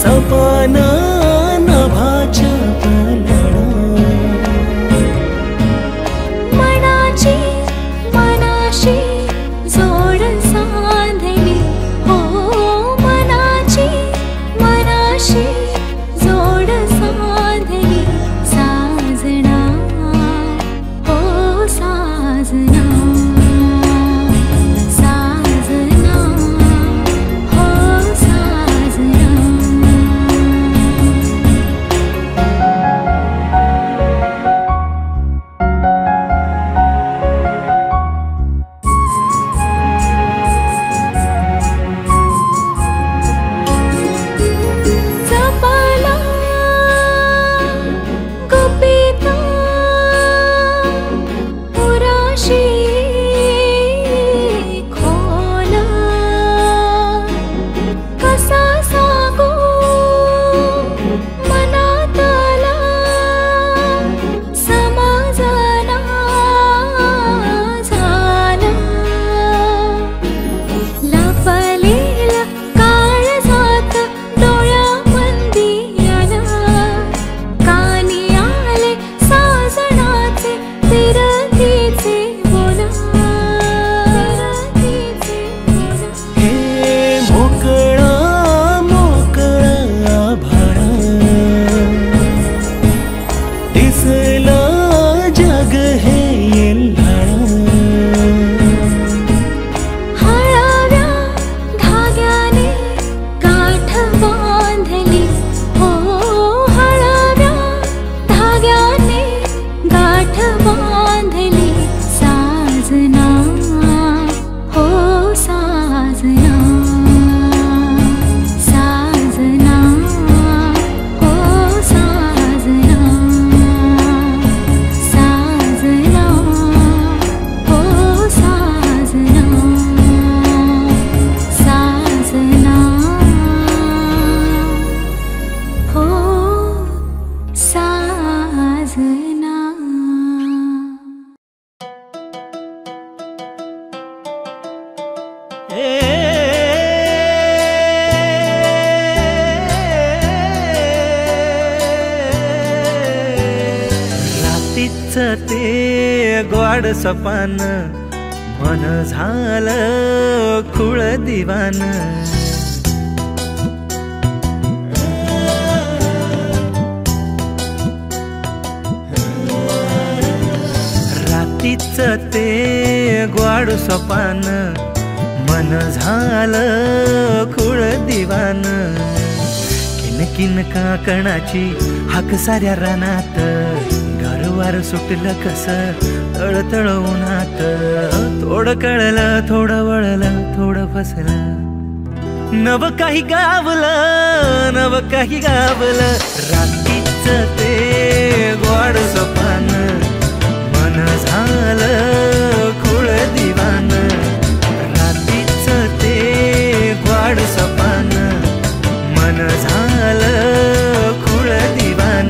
सपाना नभाच्या पलळा मनाची मनाशी जोड सांधली हो मनाची मनाशी जोड सांधली साजना हो साजना साजना हो साजना जपाला गुपिता पुराशी खोला कसा सांगू मनातला समाजना झाला लपलेला काळजात डोळ्यामंदी आला कानी आले साजणाचे तिरतीचे बोला हे मोकळा मोकळा आभाळा दिसला जग हे येल्हाळा हळव्या धाग्याने गाठ बांधली हो हळव्या धाग्याने गाठ बांधली साजना हो साजना साजना हो साजना साजना हो साजना साजना हो साजना रातीच ते ग्वाड सपान मन झालं खुळ दिवान रातीच ते ग्वाड सपान मन झालं खुळ दिवान किनकिन काकणाची हाक साऱ्या रानात गारवार सुटलं कस तळतळ उन्हात थोडं कळलं थोडं वळलं थोडं फसलं नव काही गावलं नव काही गावलं रातीच ते ग्वाड सपान मन झालं खुळ दिवान रातीच ते ग्वाड सपान मन झालं खुळ दिवान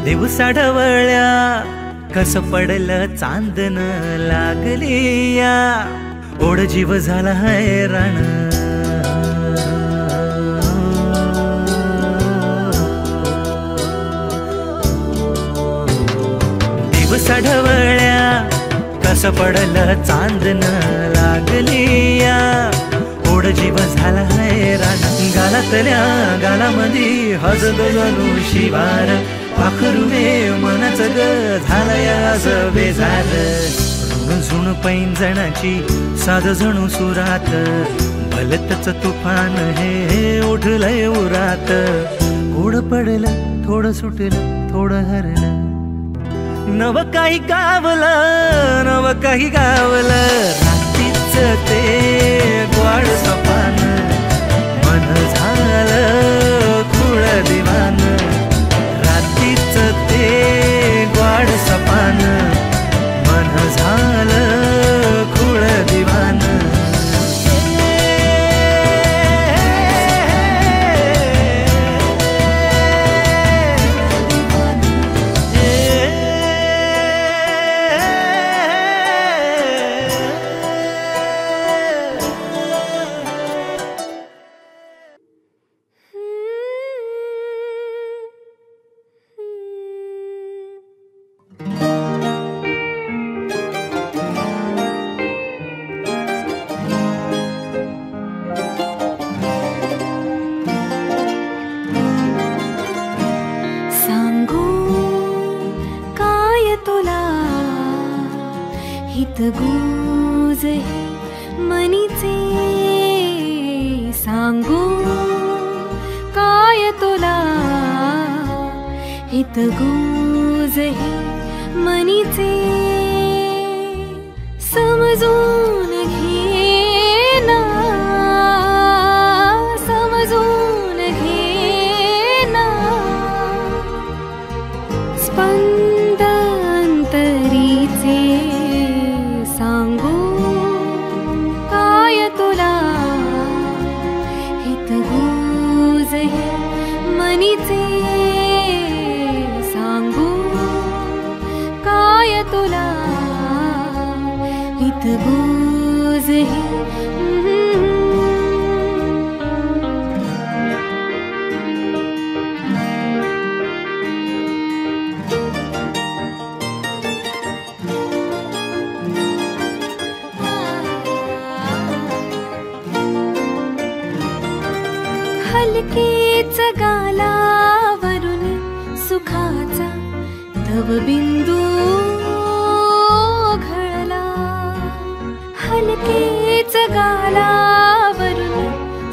दिवसा ढवळ्या कस पडलं चांदन लागली या ओढ जीव झाला हैराण दिवसा ढवळ्या कस पडलं चांदन लागली या ओढ जीव झाला हैराण गालातल्या गालामधी हजद जणू शिवार पाखरुवे मनाच ग झालंय आज बेजार ऋण झुण पैंजणाची साध जणू सुरात भलतच तुफान हे उठलंय उरात थोडं पडलं थोडं सुटलं थोडं हरलं नव काही गावलं नव काही गावलं रात्रीच ते ग्वाड सपान मन झालं खुळ दिवान रात हितगुज हे मनीचे सांगू काय तुला हितगुज हे मनीचे समजून घे ना समजून घे ना स्पंद अंतरीचे सांगू काय तुला हितगुज हे मनीचे सांगू काय तुला हितगुज हे हलकेच गालावरून सुखाचा तव बिंदू घळला हलकेच गालावरून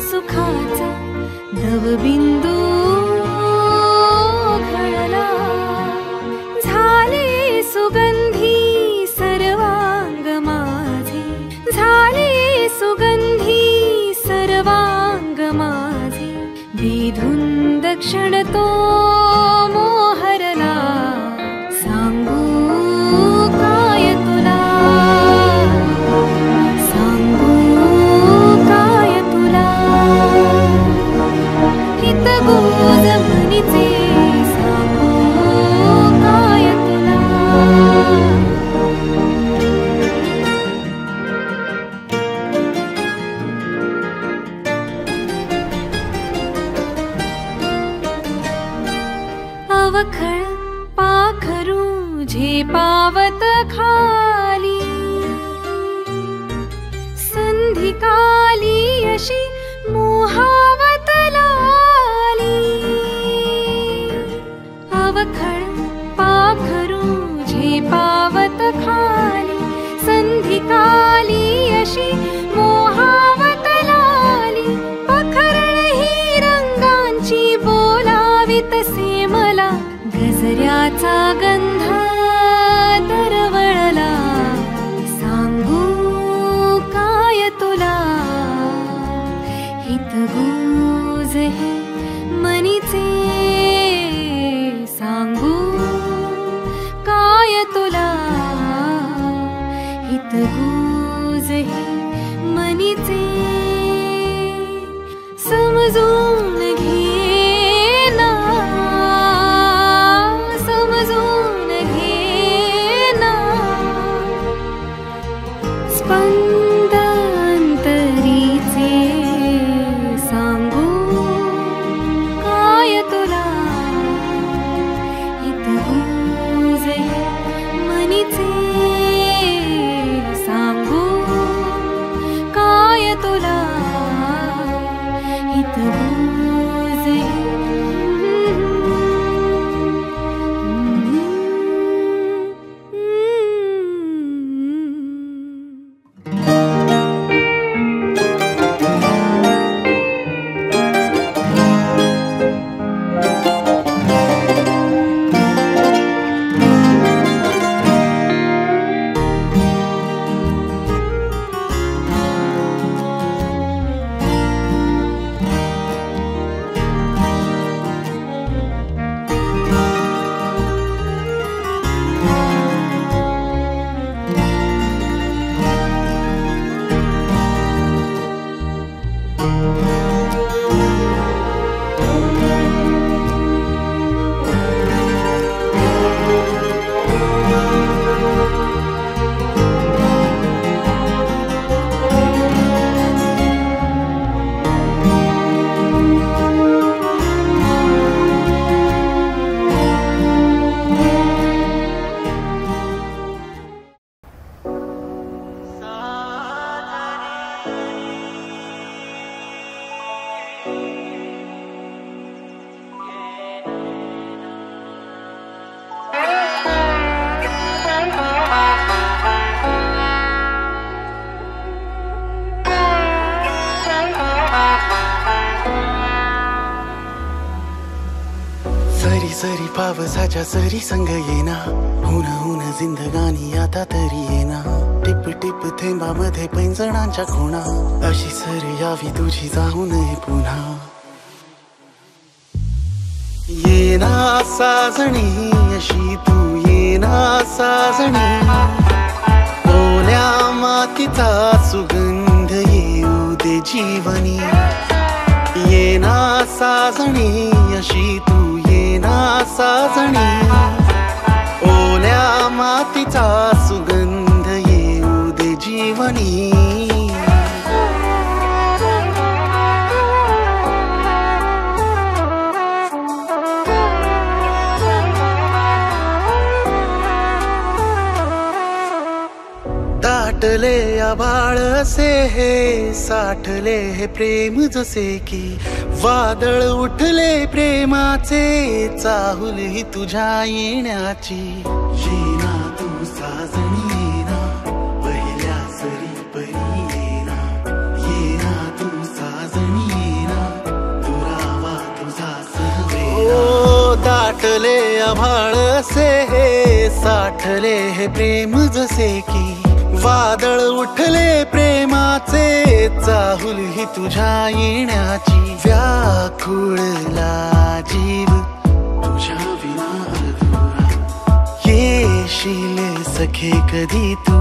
सुखाचा तव बिंदू घळला झाले सुगंधी सर्वांग माझे झाले सुगंधी सर्वांग माझे विधुंद क्षण तो मोहरला सांगू काय तुला सांगू काय तुला हितगुज मनीचे सांगू काय तुला अवखळ पाखरू झेपावत खाली संधिकाली अशी मोहावत लाली अवखळ पाखरू झेपावत खाली संधिकाली अशी मोहावत लाली पखरण ही रंगांची बोलावितसे मला गजऱ्याचा गंध दरवळला सांगू काय तुला हितगुज हे मनीचे सांगू काय तुला हितगुज हे मनीचे समजून घे ना समजून घे सरी पावसाच्या सरी संग येना, हुन हुन जिंदगानी आता तरी येना. टिप टिप थेंबामध्ये पैंजणांच्या खुणा, अशी सरी यावी तुझी जाऊ नये पुन्हा. येना साजणी अशी तू येना साजणी, ओल्या मातीचा सुगंध येऊ दे जीवनी. येना साजणी अशी तू येना साजणी, ओल्या मातीचा सुगंध येऊ दे जीवनी. दाटले आभाळ असे हे, साठले हे प्रेम जसे की वादळ उठले प्रेमाचे, चाहुल ही तुझ्या येण्याची. येना तू साजणी येना, पहिल्या सरी परी येना. येना तू साजणी येना, दुरावा तुझा सहवेना. ओ दाटले आभाळ असे हे, साठले हे प्रेम जसे की वादळ उठले प्रेमाचे, चाहुल ही तुझ्या येण्याची. व्याकुळला जीव तुझ्या विना अधुरा, येशील सखे कधी तू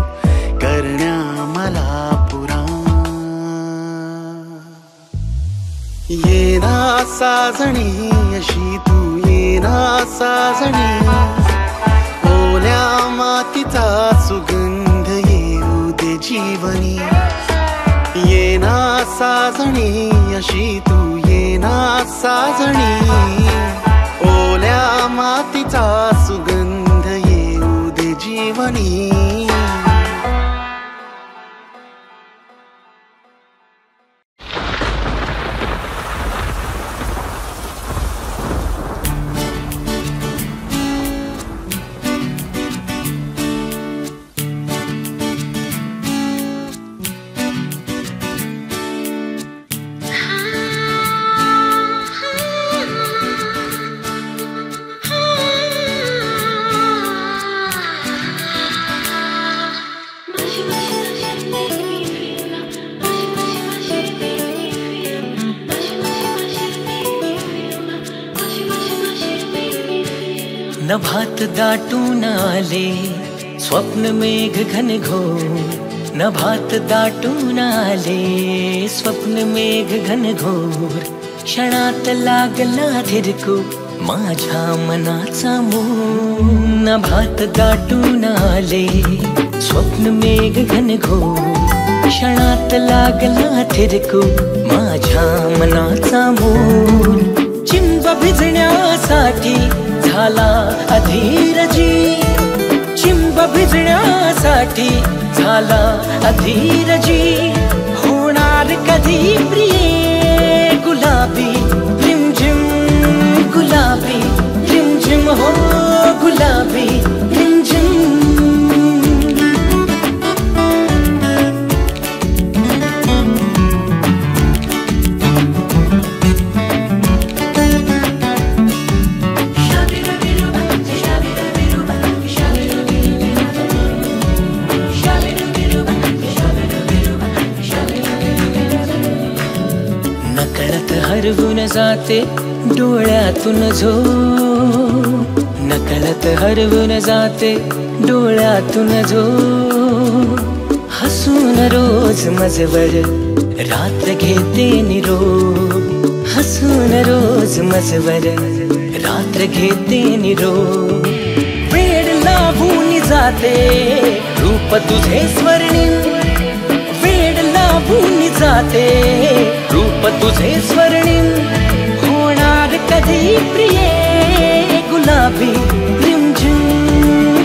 करण्या मला पुरा. येना साजणी अशी तू येना साजणी, ओल्या मातीचा सुगंध येऊ दे जीवनी. येना साजणी अशी तू येना साजणी, ओल्या मातीचा सुगंध येऊ दे जीवनी. नभात दाटून आले स्वप्न मेघ घनघोर, नभात दाटून आले स्वप्न मेघ घनघोर. क्षणात लागला धिरकू माझ्या मनाचा मोर. नभात दाटून आले स्वप्न मेघ घनघोर, क्षणात लागला धिरकू माझ्या मनाचा मोर. चिंब भिजण्यासाठी झाला अधीरजी, चिंब भिजण्यासाठी झाला अधीरजी. होणार कधी प्रिये गुलाबी रिमझिम, गुलाबी रिमझिम हो गुलाबी रिमझिम. हरवून जाते डोळ्यातून झोप, नकळत हरवून जाते डोळ्यातून झोप. हसून रोज मजवर रात्र घेते निरोप, हसून रोज मजवर रात्र घेते निरोप. वेड लावून जाते रूप तुझे स्वर्णिम, वेड लावून जाते रूप तुझे स्वर्णिम. होणार कधी प्रिये गुलाबी रिमझिम,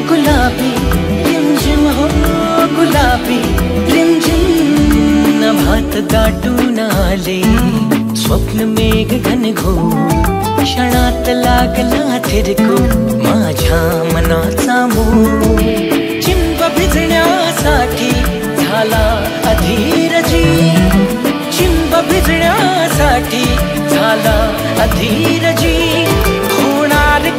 गुलाबी रिमझिम हो गुलाबी रिमझिम. नभात दाटून आले स्वप्न मेघ घनघोर, क्षणात लागला थिरकू माझ्या मनाचा मोर. चिंब भिजण्यासाठी झाला अधीरजी, चिंब भिजण्यासाठी झाला अधीरजी. होणार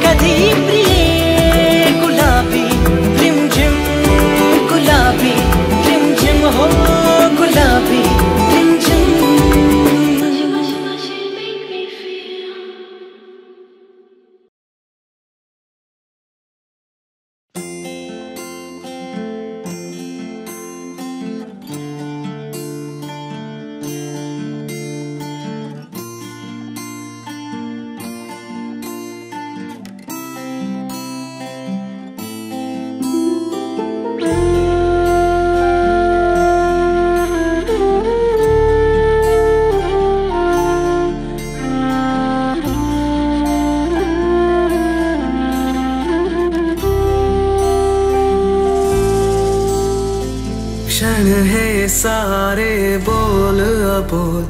बोल,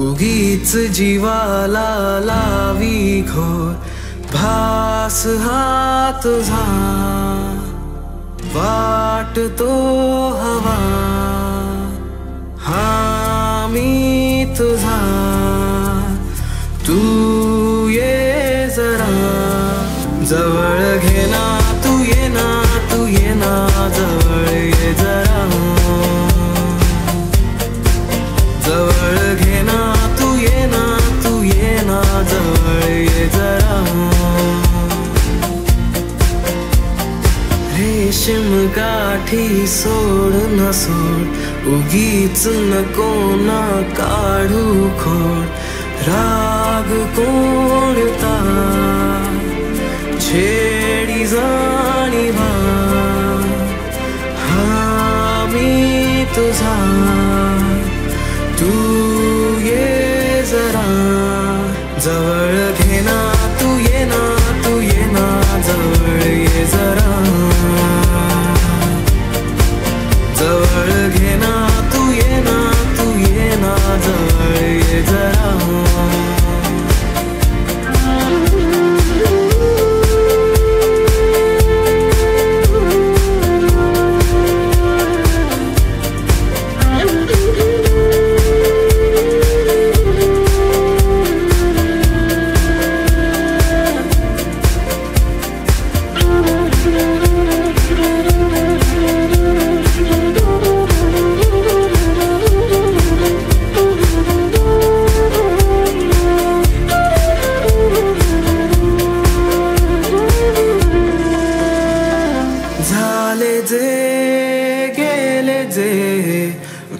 उगीच जीवाला लावी घोर. भास हा तुझा वाटतो हवा, हा मी तुझा, तू ये जरा जवळ घे ना, तू ये ना, तू ये ना, जवळ ये जरा जवळ घे ना, तू ये ना, तू ये ना, जवळ ये जरा. रेशीम गाठी सोड न सोड, उगीच नको ना काढू खोड. राग कोणता छेडी जाणीवा, हा मी तुझा, तू ये जरा जवळ घे ना, तू ये ना, तू ये ना, जवळ ये जरा जवळ घे ना, तू ये ना, तू ये ना, जवळ ये जरा.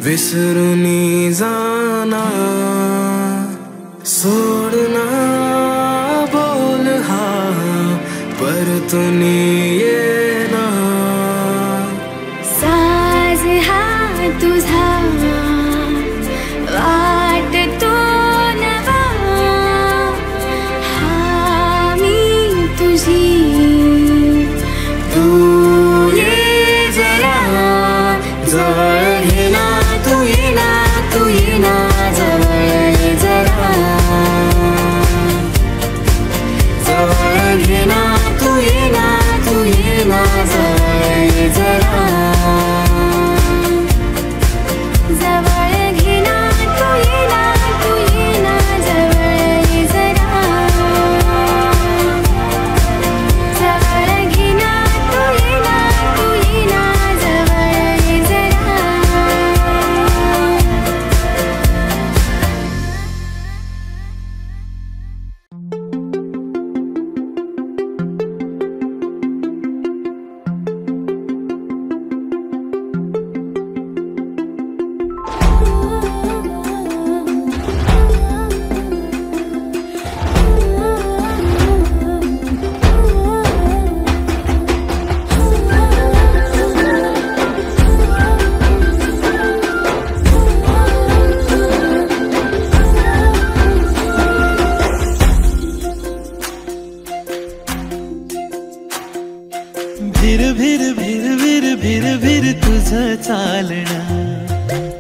विसरुनी जाना, सोडना बोल हा परतुनी येना. साज हा तुझा वाटतो नवा, हा मी तुझी, तू ये जरा जवळ घे ना, तू ये ना, तू ये ना, जवळ ये जरा जवळ घे ना, तू ये ना, तू ये ना, जवळ ये जरा जवळ घे ना, तू ये ना, तू ये ना, जवळ ये जरा जवळ घे ना, तू ये ना, तू ये ना, जवळ ये जरा. भिर भिर भिर भिर भिर भिर तुझं चालणं,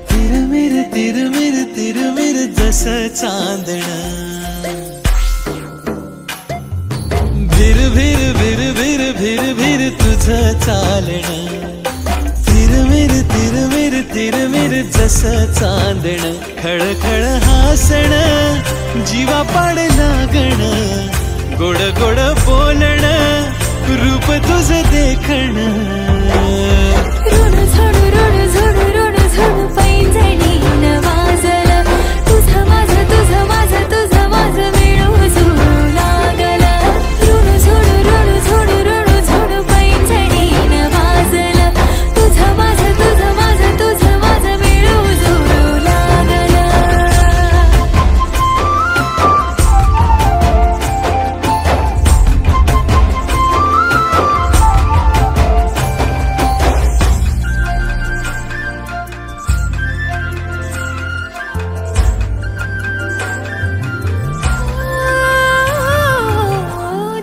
तिरमिर तिरमिर तिरमिर जसं चांदणं. भिर भिर भिर भिर भिर भिर तुझं चालणं, तिरमिर तिरमिर तिरमिर जसं चांदणं. खळखळ हासणं, जीवा पाड लागणं, गोड गोड बोलणं, रूप तुझं देखणं. ऋण झोडू ऋण झोडू ऋण झोडू पैंजणी वाजलं, तुझं माझं तुझं माझं तुझं माझं मिळू जुळू लागलं. ऋण झोडू ऋण झोडू ऋण झोडू पैंजणी वाजलं, तुझं माझं तुझं माझं तुझं माझं मिळू जुळू लागलं.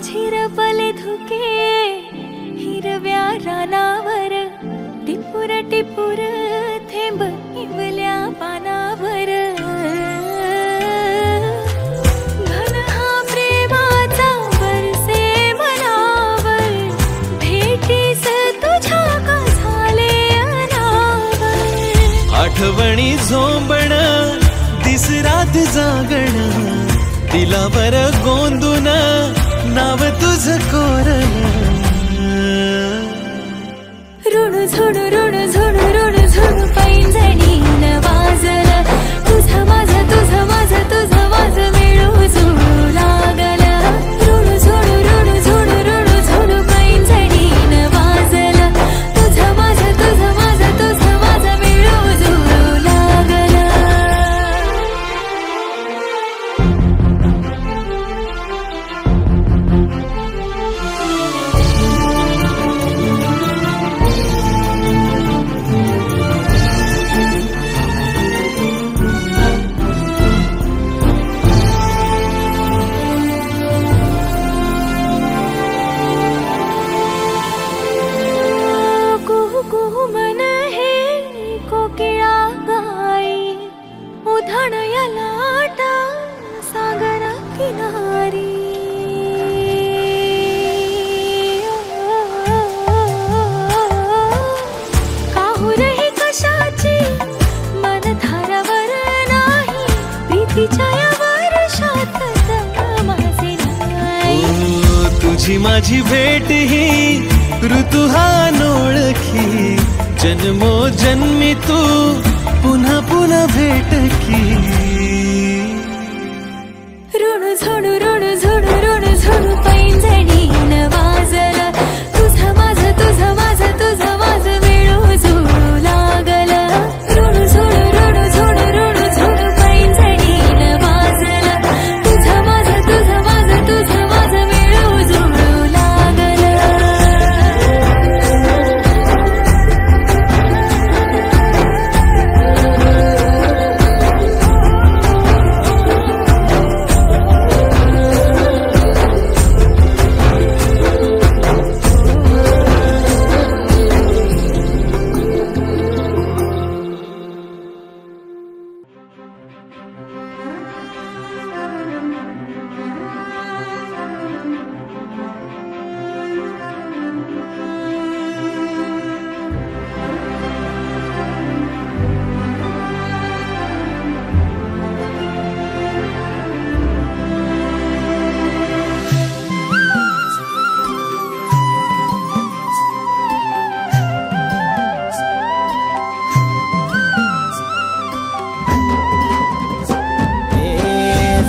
झिरपले धुके हिरव्या रानावर, टिपूर टिपूर थेंब इवल्या पानावर. झोंबण दिस रात जागण दिलावर गोंदून नाव तुझ कोरलं ऋण झुण ऋण झुण ऋण झुण पैंजणीन वाजलं तुझं माझं तुझं माझं तुझं माझं मिळू जुळू लागलं ऋण झुण ऋण झुण ऋण झुण पैंजणीन वाजलं तुझं माझं तुझं माझं तुझं माझं मिळू जुळू लागलं तुझी माझी भेट ही ऋतू हा नोळखी जन्मो जन्मी तू पुन्हा पुन्हा भेट की ऋण झुण ऋण झुण ऋण झुण पैंजणीन वाजलं तुझं माझं तुझं माझं तुझं माझं मिळू जुळू लागलं ऋण झुण ऋण झुण ऋण झुण पैंजणीन वाजलं तुझं माझं तुझं माझं तुझं माझं मिळू जुळू लागलं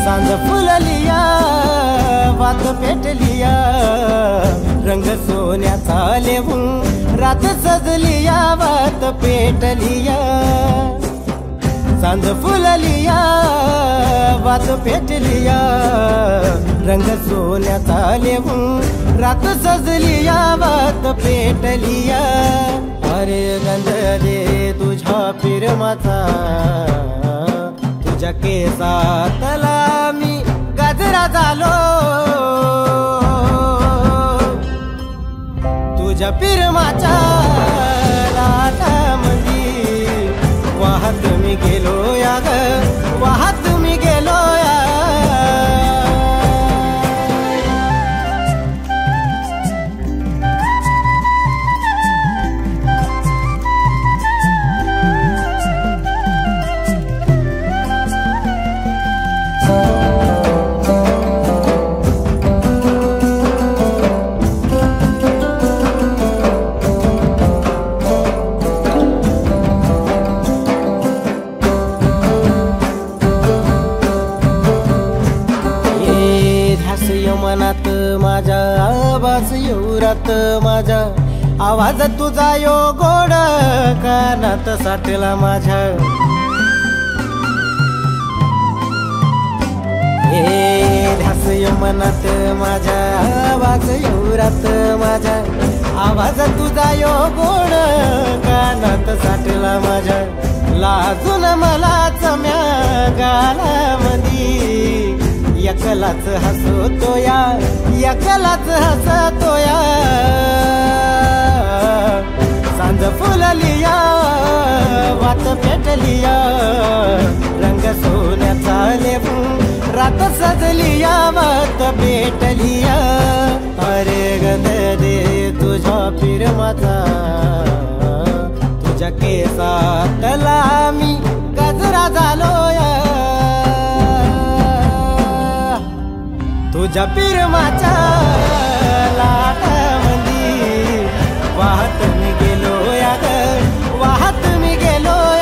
सांज फुललिया वात पेटलिया रंग सोन्याचा लेवून रात सजलिया वात पेटलिया सांज फुललिया वात पेटलिया रंग सोन्याचा लेवून रात सजलिया वात पेटलिया अरे गंध दे तुझ्या फिरमाचा तुझ्या केसातला मी गजरा झालो तुझ्या पिरमाच्या लाटामंदी वाहत मी गेलो या ग वाहत मी गेलो या मनात माझ्या आवाज येऊरात माझ्या आवाज तुझा यो गोड कानात साठला माझ्या हे ध्यास मनात माझ्या आवाज येऊरात माझ्या आवाज तुझा यो गोड कानात साठला माझ्या लाजून मला चम्या गालामंदी एकलाच हसतो या एकलाच हसतो या सांज फुललिया वात पेटलिया रंग सोन्याचा लेवून रात सजलिया वात पेटलिया अरे गंध दे तुझ्या फिरमाचा तुझ्या केसातला मी गजरा झालोय तुझ्या पिरमाच्या लाटामंदी वाहत मी गेलोय ग वाहत मी गेलोय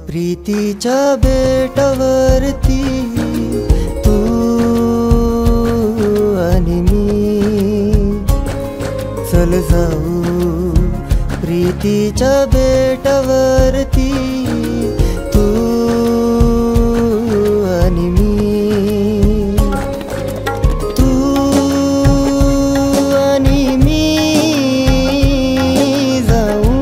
प्रीतीच्या बेटावरती तू आणि मी चल जाऊ प्रीतीच्या बेटावरती तू आणि मी तू आणि मी जाऊ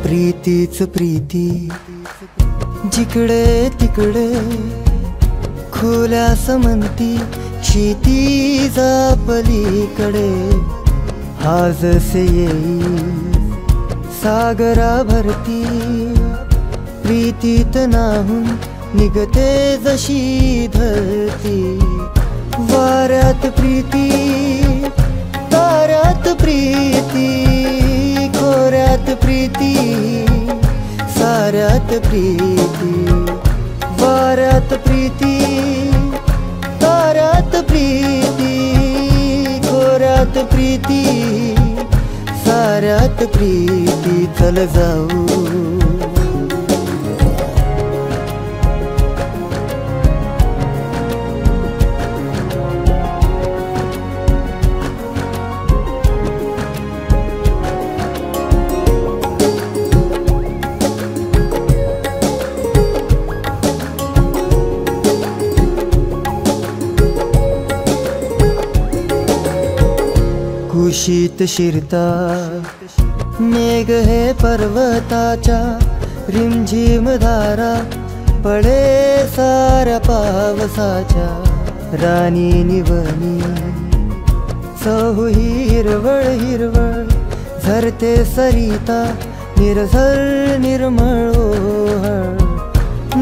प्रीतीच प्रीती जिकडे तिकडे खोल्या समंती क्षितिजा पलीकडे हा जसे येई सागरा भरती प्रीतीत नाहून निघते जशी धरती वाऱ्यात प्रीती ताऱ्यात प्रीती खोऱ्यात प्रीती साऱ्यात प्रीती वाऱ्यात प्रीती ताऱ्यात प्रीती खोऱ्यात प्रीती साऱ्यात प्रीती चल जाऊ कुशीत शिरता मेघ हे पर्वताच्या रिमझिम धारा पडे साऱ्या पावसाच्या राणी निवनी चहू हिरवळ हिरवळ झरते सरिता निर्झर निर्मळ ओहळ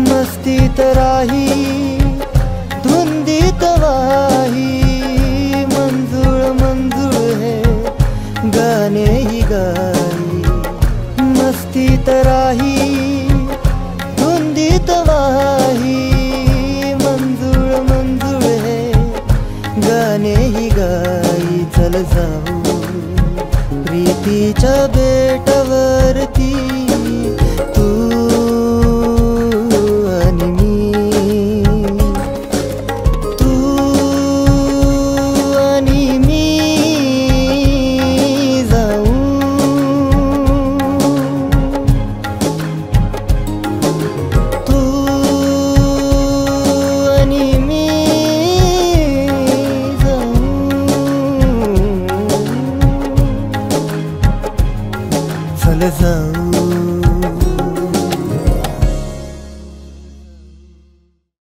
मस्तीत राही धुंदीत वाही मंजुळ मंजुळ हे गाणे ही गाई मस्तीत राही धुंदीत वाही मंजुळ मंजुळ हे गाणे ही गाई चल जाऊ प्रीतीच्या बेटावरती तू आणि मी तू आणि मी जाऊ तू आणि मी जाऊ चल जाऊ